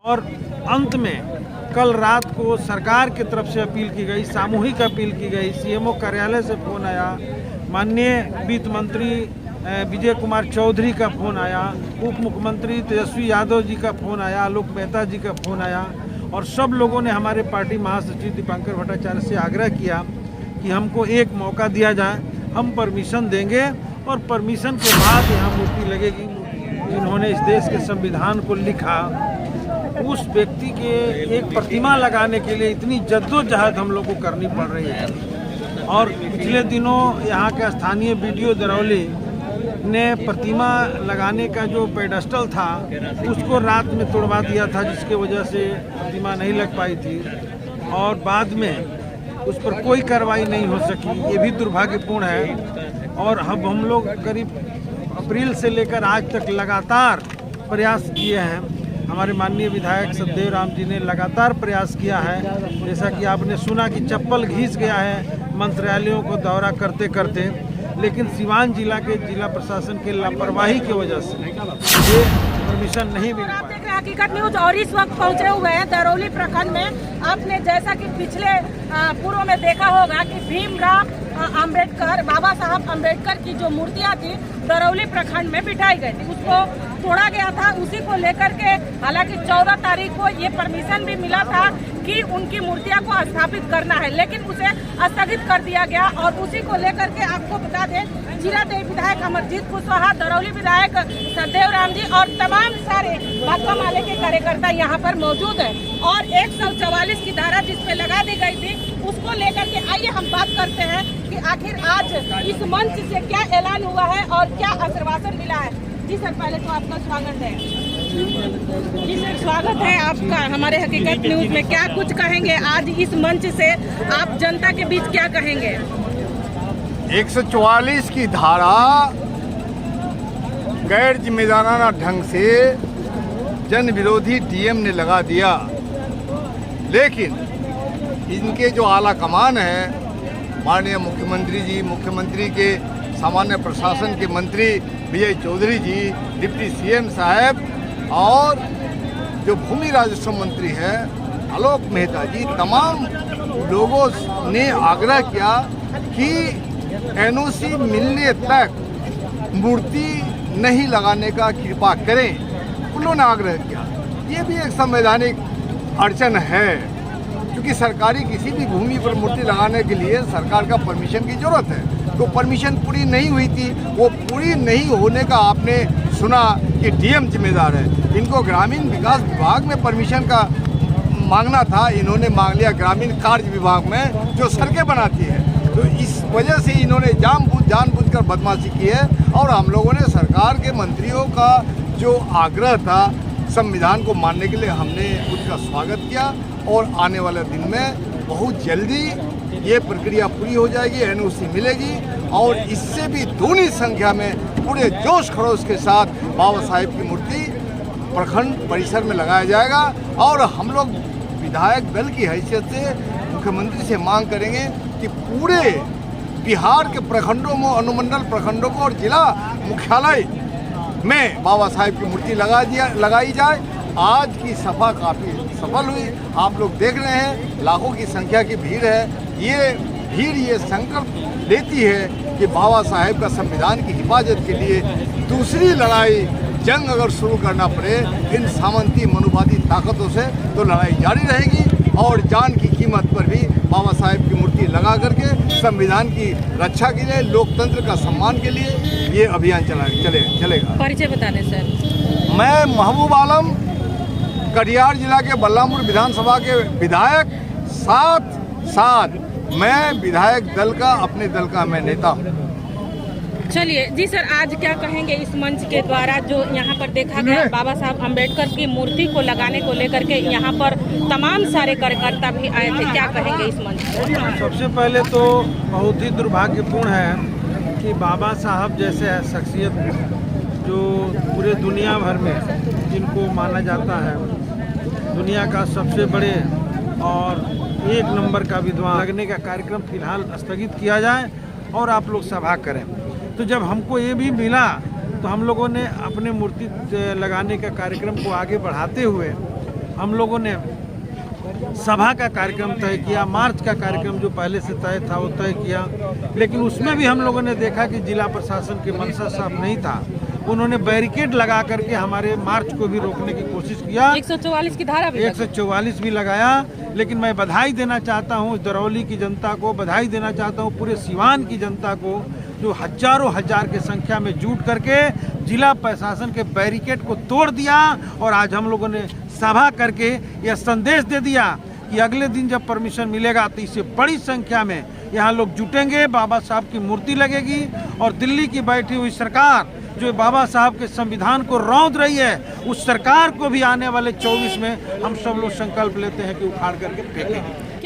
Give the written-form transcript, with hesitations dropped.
और अंत में कल रात को सरकार की तरफ से अपील की गई, सामूहिक अपील की गई, सीएमओ कार्यालय से फ़ोन आया, माननीय वित्त मंत्री विजय कुमार चौधरी का फ़ोन आया, उप मुख्यमंत्री तेजस्वी यादव जी का फ़ोन आया, आलोक मेहता जी का फ़ोन आया और सब लोगों ने हमारे पार्टी महासचिव दीपांकर भट्टाचार्य से आग्रह किया कि हमको एक मौका दिया जाए, हम परमिशन देंगे और परमिशन के बाद यहाँ मूर्ति लगेगी। जिन्होंने इस देश के संविधान को लिखा, उस व्यक्ति के एक प्रतिमा लगाने के लिए इतनी जद्दोजहद हम लोग को करनी पड़ रही है। और पिछले दिनों यहाँ के स्थानीय बीडीओ दरौली ने प्रतिमा लगाने का जो पेडेस्टल था उसको रात में तोड़वा दिया था, जिसके वजह से प्रतिमा नहीं लग पाई थी और बाद में उस पर कोई कार्रवाई नहीं हो सकी। ये भी दुर्भाग्यपूर्ण है। और अब हम लोग करीब अप्रैल से लेकर आज तक लगातार प्रयास किए हैं। हमारे माननीय विधायक सतदेव राम जी ने लगातार प्रयास किया है। जैसा कि आपने सुना कि चप्पल घिस गया है मंत्रालयों को दौरा करते करते, लेकिन सिवान जिला के जिला प्रशासन के लापरवाही की वजह से ये परमिशन नहीं मिल पाया। हकीकत न्यूज और इस वक्त पहुंचे हुए हैं दरौली प्रखंड में। आपने जैसा कि पिछले पूर्व में देखा होगा कि भीमराव अंबेडकर, बाबा साहब अंबेडकर की जो मूर्तियां थी दरौली प्रखंड में बिठाई गई थी, उसको तोड़ा गया था। उसी को लेकर के हालांकि 14 तारीख को ये परमिशन भी मिला था कि उनकी मूर्तियां को स्थापित करना है, लेकिन उसे स्थगित कर दिया गया। और उसी को लेकर के आपको बता दें, जीरादेवी विधायक अमरजीत कुशवाहा, दरौली विधायक सतदेव राम जी और तमाम सारे भाकपा माले के कार्यकर्ता यहाँ पर मौजूद है। और 144 की धारा जिसपे लगा दी गई थी उसको लेकर के आइए हम बात करते हैं कि आखिर आज इस मंच से क्या ऐलान हुआ है और क्या आश्वासन मिला है। जी सर, पहले तो आपका स्वागत है। जी सर, स्वागत है आपका हमारे हकीकत न्यूज में। क्या कुछ कहेंगे आज इस मंच से, आप जनता के बीच क्या कहेंगे? 144 की धारा गैर जिम्मेदाराना ढंग से जन विरोधी डीएम ने लगा दिया, लेकिन इनके जो आला कमान है, माननीय मुख्यमंत्री जी, मुख्यमंत्री के सामान्य प्रशासन के मंत्री विजय चौधरी जी, डिप्टी सीएम साहब और जो भूमि राजस्व मंत्री हैं आलोक मेहता जी, तमाम लोगों ने आग्रह किया कि एनओसी मिलने तक मूर्ति नहीं लगाने का कृपा करें। उन्होंने आग्रह किया। ये भी एक संवैधानिक अड़चन है, क्योंकि सरकारी किसी भी भूमि पर मूर्ति लगाने के लिए सरकार का परमिशन की जरूरत है। तो परमिशन पूरी नहीं हुई थी, वो पूरी नहीं होने का आपने सुना कि डीएम जिम्मेदार है। इनको ग्रामीण विकास विभाग में परमिशन का मांगना था, इन्होंने मांग लिया ग्रामीण कार्य विभाग में, जो सड़कें बनाती है। तो इस वजह से इन्होंने जानबूझकर बदमाशी की है। और हम लोगों ने सरकार के मंत्रियों का जो आग्रह था संविधान को मानने के लिए, हमने उसका स्वागत किया। और आने वाले दिन में बहुत जल्दी ये प्रक्रिया पूरी हो जाएगी, एनओसी मिलेगी और इससे भी दूनी संख्या में पूरे जोश खरोश के साथ बाबा साहेब की मूर्ति प्रखंड परिसर में लगाया जाएगा। और हम लोग विधायक दल की हैसियत से मुख्यमंत्री से मांग करेंगे कि पूरे बिहार के प्रखंडों में, अनुमंडल प्रखंडों को और जिला मुख्यालय में बाबा साहेब की मूर्ति लगाई जाए। आज की सभा काफ़ी सफल हुई, आप लोग देख रहे हैं, लाखों की संख्या की भीड़ है। ये भीड़ ये संकल्प लेती है कि बाबा साहेब का संविधान की हिफाजत के लिए दूसरी लड़ाई जंग अगर शुरू करना पड़े इन सामंती मनुवादी ताकतों से, तो लड़ाई जारी रहेगी। और जान की कीमत पर भी बाबा साहेब की मूर्ति लगा करके संविधान की रक्षा के लिए, लोकतंत्र का सम्मान के लिए ये अभियान चलेगा। परिचय बता दें सर। मैं महबूब आलम, कटिहार जिला के बल्लामपुर विधानसभा के विधायक, साथ मैं विधायक दल का, अपने दल का मैं नेता हूँ। चलिए जी सर, आज क्या कहेंगे इस मंच के द्वारा जो यहाँ पर देखा गया बाबा साहब अंबेडकर की मूर्ति को लगाने को लेकर के यहाँ पर तमाम सारे कार्यकर्ता भी आए थे, क्या कहेंगे इस मंच पर? सबसे पहले तो बहुत ही दुर्भाग्यपूर्ण है कि बाबा साहब जैसे शख्सियत जो पूरे दुनिया भर में जिनको माना जाता है दुनिया का सबसे बड़े और एक नंबर का विद्वान, लगने का कार्यक्रम फिलहाल स्थगित किया जाए और आप लोग सभा करें। तो जब हमको ये भी मिला तो हम लोगों ने अपने मूर्ति लगाने का कार्यक्रम को आगे बढ़ाते हुए हम लोगों ने सभा का कार्यक्रम तय किया, मार्च का कार्यक्रम जो पहले से तय था वो तय किया, लेकिन उसमें भी हम लोगों ने देखा कि जिला प्रशासन की मंशा साफ नहीं था। उन्होंने बैरिकेड लगा करके हमारे मार्च को भी रोकने की कोशिश किया। 144 की धारा भी 144 भी लगाया। लेकिन मैं बधाई देना चाहता हूँ दरौली की जनता को, बधाई देना चाहता हूँ पूरे सिवान की जनता को, जो हजारों हजार की संख्या में जुट करके जिला प्रशासन के बैरिकेड को तोड़ दिया। और आज हम लोगों ने सभा करके यह संदेश दे दिया कि अगले दिन जब परमिशन मिलेगा तो इससे बड़ी संख्या में यहाँ लोग जुटेंगे, बाबा साहब की मूर्ति लगेगी और दिल्ली की बैठी हुई सरकार जो बाबा साहब के संविधान को रौंद रही है, उस सरकार को भी आने वाले 24 में हम सब लोग संकल्प लेते हैं कि उखाड़ करके फेंकेंगे।